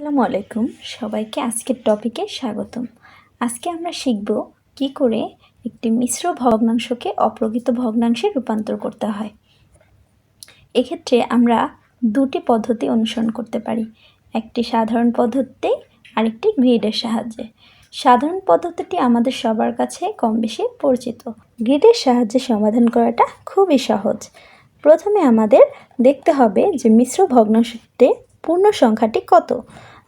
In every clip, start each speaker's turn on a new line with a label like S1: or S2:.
S1: আসসালামু আলাইকুম, সবাইকে আজকের টপিকে স্বাগতম। আজকে আমরা শিখব কি করে একটি মিশ্র ভগ্নাংশকে অপ্রকৃত ভগ্নাংশে রূপান্তর করতে হয়। এক্ষেত্রে আমরা দুটি পদ্ধতি অনুসরণ করতে পারি, একটি সাধারণ পদ্ধতি আর একটি গ্রিডের সাহায্যে। সাধারণ পদ্ধতিটি আমাদের সবার কাছে কম বেশি পরিচিত। গ্রিডের সাহায্যে সমাধান করাটা খুবই সহজ। প্রথমে আমাদের দেখতে হবে যে মিশ্র ভগ্নাংশটিতে পূর্ণ সংখ্যাটি কত।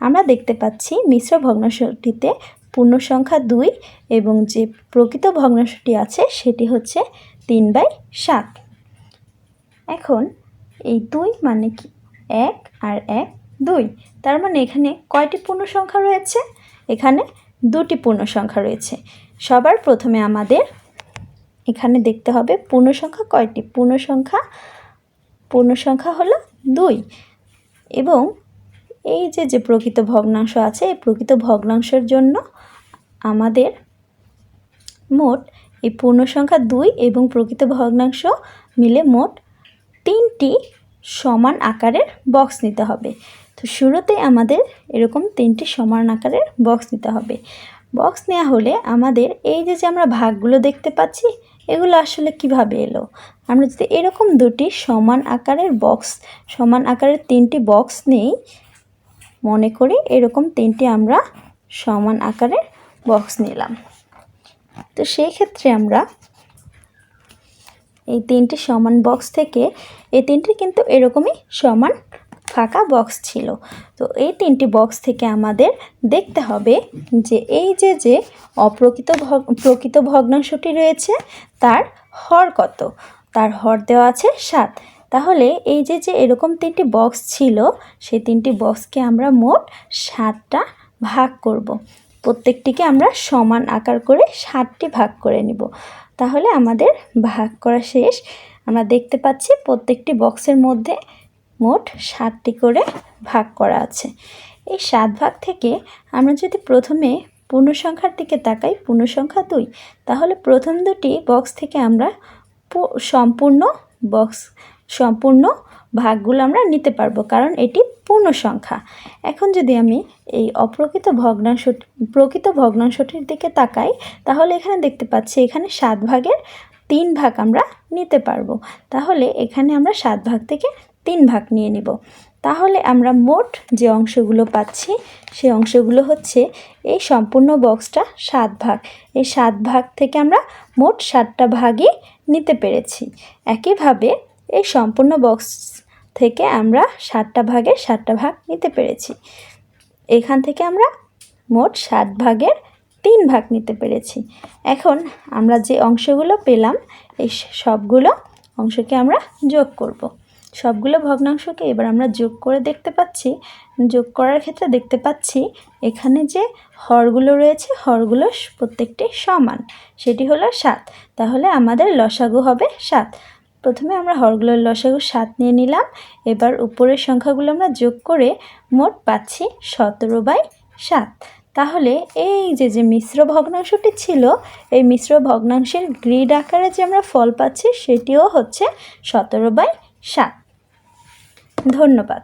S1: আমরা দেখতে পাচ্ছি মিশ্র ভগ্নাংশটিতে পূর্ণ সংখ্যা 2 এবং যে প্রকৃত ভগ্নাংশটি আছে সেটি হচ্ছে 3/7। এখন এই 2 মানে কি 1 আর 1 2, তার মানে এখানে কয়টি পূর্ণ সংখ্যা রয়েছে? এখানে দুটি পূর্ণ সংখ্যা রয়েছে। সবার প্রথমে আমাদের এখানে দেখতে হবে পূর্ণ সংখ্যা কয়টি। পূর্ণ সংখ্যা হলো 2 এবং এই যে প্রকৃত ভগ্নাংশ আছে এই প্রকৃত ভগ্নাংশের জন্য আমাদের মোট এই পূর্ণ সংখ্যা 2 এবং প্রকৃত ভগ্নাংশ মিলে মোট 3টি সমান আকারের বক্স নিতে হবে। তো শুরুতে আমাদের এরকম 3টি সমান আকারের বক্স নিতে হবে। বক্স নেওয়া হলে আমাদের এই যে আমরা ভাগগুলো দেখতে পাচ্ছি এগুলো আসলে কিভাবে এলো। আমরা যদি এরকম দুটি সমান আকারের 3টি বক্স নেই, মনে করি এরকম 3টি আমরা সমান আকারের বক্স নিলাম। তো সেই ক্ষেত্রে আমরা এই 3টি সমান বক্স থেকে এই 3টি কিন্তু এরকমই সমান ফাঁকা বক্স ছিল। তো এই 3টি বক্স থেকে আমাদের দেখতে হবে যে এই যে প্রকৃত ভগ্নাংশটি রয়েছে তার হর কত। তার হর দেওয়া আছে 7। তাহলে এই যে এরকম 3টি বক্স ছিল সেই 3টি বক্সকে আমরা মোট 7টা ভাগ করব। প্রত্যেকটিকে আমরা সমান আকার করে 7টি ভাগ করে নিব। তাহলে আমাদের ভাগ করা শেষ। আমরা দেখতে পাচ্ছি প্রত্যেকটি বক্সের মধ্যে মোট 7টি করে ভাগ করা আছে। এই 7 ভাগ থেকে আমরা যদি প্রথমে পূর্ণ সংখ্যার দিকে তাকাই, পূর্ণ সংখ্যা 2, তাহলে প্রথম দুটি বক্স থেকে আমরা সম্পূর্ণ ভাগগুলো আমরা নিতে পারবো, কারণ এটি পূর্ণ সংখ্যা। এখন যদি আমি এই প্রকৃত ভগ্নাংশটির দিকে তাকাই, তাহলে এখানে দেখতে পাচ্ছি এখানে 7 ভাগের 3 ভাগ আমরা নিতে পারবো। তাহলে এখানে আমরা 7 ভাগ থেকে 3 ভাগ নিয়ে নিব। তাহলে আমরা মোট যে অংশগুলো পাচ্ছি সেই অংশগুলো হচ্ছে এই সম্পূর্ণ বক্সটা 7 ভাগ। এই 7 ভাগ থেকে আমরা মোট 7টা ভাগই নিতে পেরেছি। একইভাবে এই সম্পূর্ণ বক্স থেকে আমরা 7টা ভাগের 7টা ভাগ নিতে পেরেছি। এখান থেকে আমরা মোট 7 ভাগের 3 ভাগ নিতে পেরেছি। এখন আমরা যে অংশগুলো পেলাম এই সবগুলো অংশকে আমরা যোগ করব। সবগুলো ভগ্নাংশকে এবার আমরা যোগ করে যোগ করার ক্ষেত্রে দেখতে পাচ্ছি এখানে যে হরগুলো রয়েছে হরগুলো প্রত্যেকটি সমান, সেটি হলো 7। তাহলে আমাদের লসাগু হবে 7। প্রথমে আমরা হরগুলোর লসাগু 7 নিয়ে নিলাম। এবার উপরের সংখ্যাগুলো আমরা যোগ করে মোট পাচ্ছি 17/7। তাহলে এই যে মিশ্র ভগ্নাংশটি ছিল এই মিশ্র ভগ্নাংশের গ্রিড আকারে যে আমরা ফল পাচ্ছি সেটিও হচ্ছে 17/7। ধন্যবাদ।